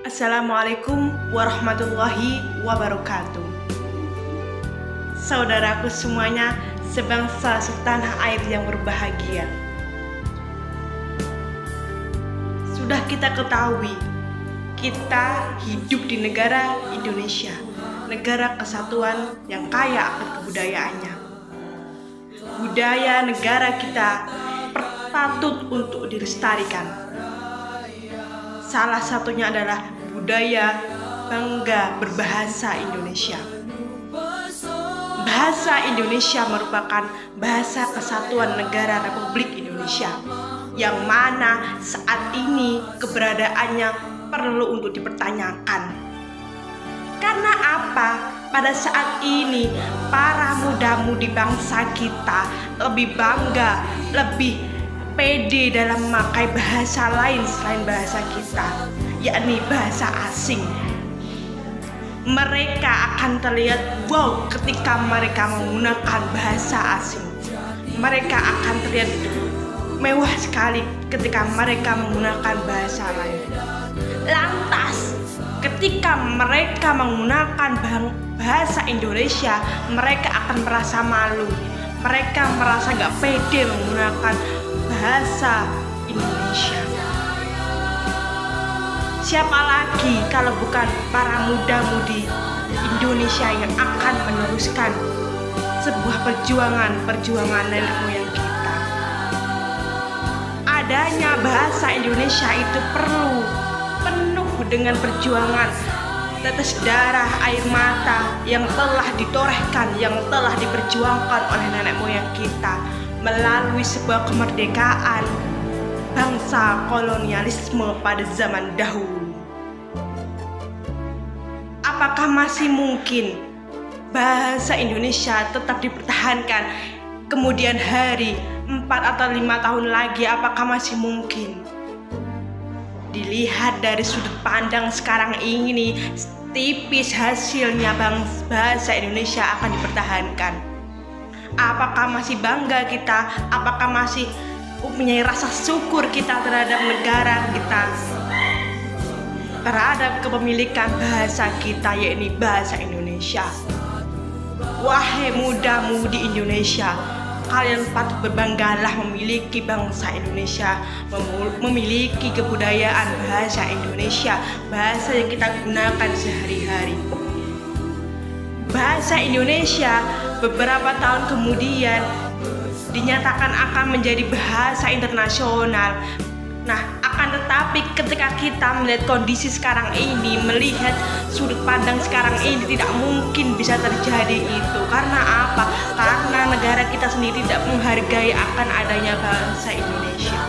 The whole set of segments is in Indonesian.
Assalamualaikum warahmatullahi wabarakatuh. Saudaraku semuanya, sebangsa setanah air yang berbahagia. Sudah kita ketahui, kita hidup di negara Indonesia, negara kesatuan yang kaya akan kebudayaannya. Budaya negara kita patut untuk dilestarikan. Salah satunya adalah budaya bangga berbahasa Indonesia. Bahasa Indonesia merupakan bahasa kesatuan negara Republik Indonesia, yang mana saat ini keberadaannya perlu untuk dipertanyakan. Karena apa? Pada saat ini para muda-mudi bangsa kita lebih bangga, lebih pede dalam memakai bahasa lain selain bahasa kita, yakni bahasa asing. Mereka akan terlihat wow ketika mereka menggunakan bahasa asing. Mereka akan terlihat mewah sekali ketika mereka menggunakan bahasa lain. Lantas, ketika mereka menggunakan bahasa Indonesia, mereka akan merasa malu. Mereka merasa gak pede menggunakan bahasa Indonesia. Siapa lagi kalau bukan para muda-mudi Indonesia yang akan meneruskan sebuah perjuangan nenek moyang kita. Adanya bahasa Indonesia itu perlu penuh dengan perjuangan, tetes darah, air mata yang telah ditorehkan, yang telah diperjuangkan oleh nenek moyang kita melalui sebuah kemerdekaan bangsa kolonialisme pada zaman dahulu. Apakah masih mungkin bahasa Indonesia tetap dipertahankan kemudian hari 4 atau 5 tahun lagi? Apakah masih mungkin? Dilihat dari sudut pandang sekarang ini, tipis hasilnya bahasa Indonesia akan dipertahankan. Apakah masih bangga kita? Apakah masih mempunyai rasa syukur kita terhadap negara kita, terhadap kepemilikan bahasa kita, yakni bahasa Indonesia? Wahai muda-mudi Indonesia, kalian patut berbanggalah memiliki bangsa Indonesia, memiliki kebudayaan bahasa Indonesia, bahasa yang kita gunakan sehari-hari. Bahasa Indonesia beberapa tahun kemudian dinyatakan akan menjadi bahasa internasional. Nah, akan tetapi ketika kita melihat kondisi sekarang ini, melihat sudut pandang sekarang ini, tidak mungkin bisa terjadi itu. Karena apa? Karena negara kita sendiri tidak menghargai akan adanya bahasa Indonesia.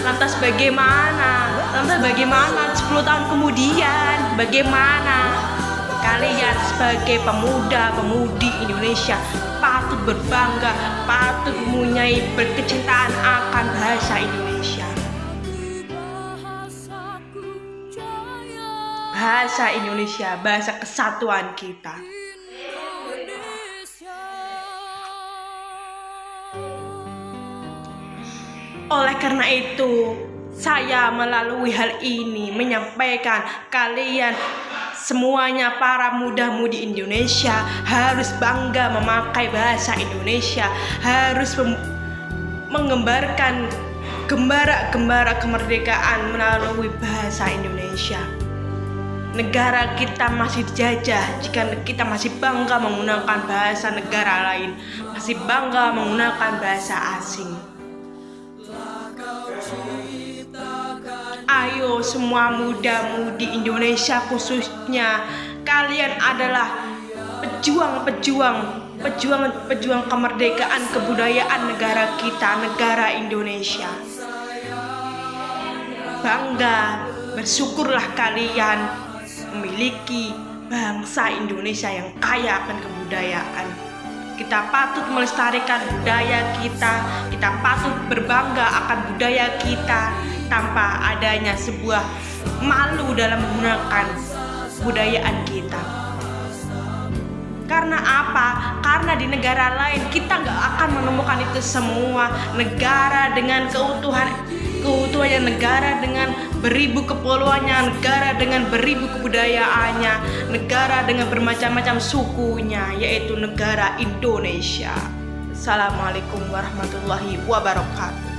Lantas bagaimana? 10 tahun kemudian? Bagaimana? Kalian sebagai pemuda-pemudi Indonesia patut berbangga, patut mempunyai berkecintaan akan bahasa Indonesia. Bahasa Indonesia, bahasa kesatuan kita. Oleh karena itu, saya melalui hal ini menyampaikan kalian semuanya, para muda-mudi Indonesia harus bangga memakai bahasa Indonesia, harus mengembarkan gembara-gembara kemerdekaan melalui bahasa Indonesia. Negara kita masih dijajah jika kita masih bangga menggunakan bahasa negara lain, masih bangga menggunakan bahasa asing. Ayo semua muda-mudi Indonesia, khususnya kalian adalah pejuang kemerdekaan kebudayaan negara kita, negara Indonesia. Bangga, bersyukurlah kalian memiliki bangsa Indonesia yang kaya akan kebudayaan. Kita patut melestarikan budaya kita patut berbangga akan budaya kita tanpa adanya sebuah malu dalam menggunakan budayaan kita. Karena apa? Karena di negara lain kita gak akan menemukan itu semua. Negara dengan keutuhan sebagai negara dengan beribu kepulauannya, negara dengan beribu kebudayaannya, negara dengan bermacam-macam sukunya, yaitu negara Indonesia. Assalamualaikum warahmatullahi wabarakatuh.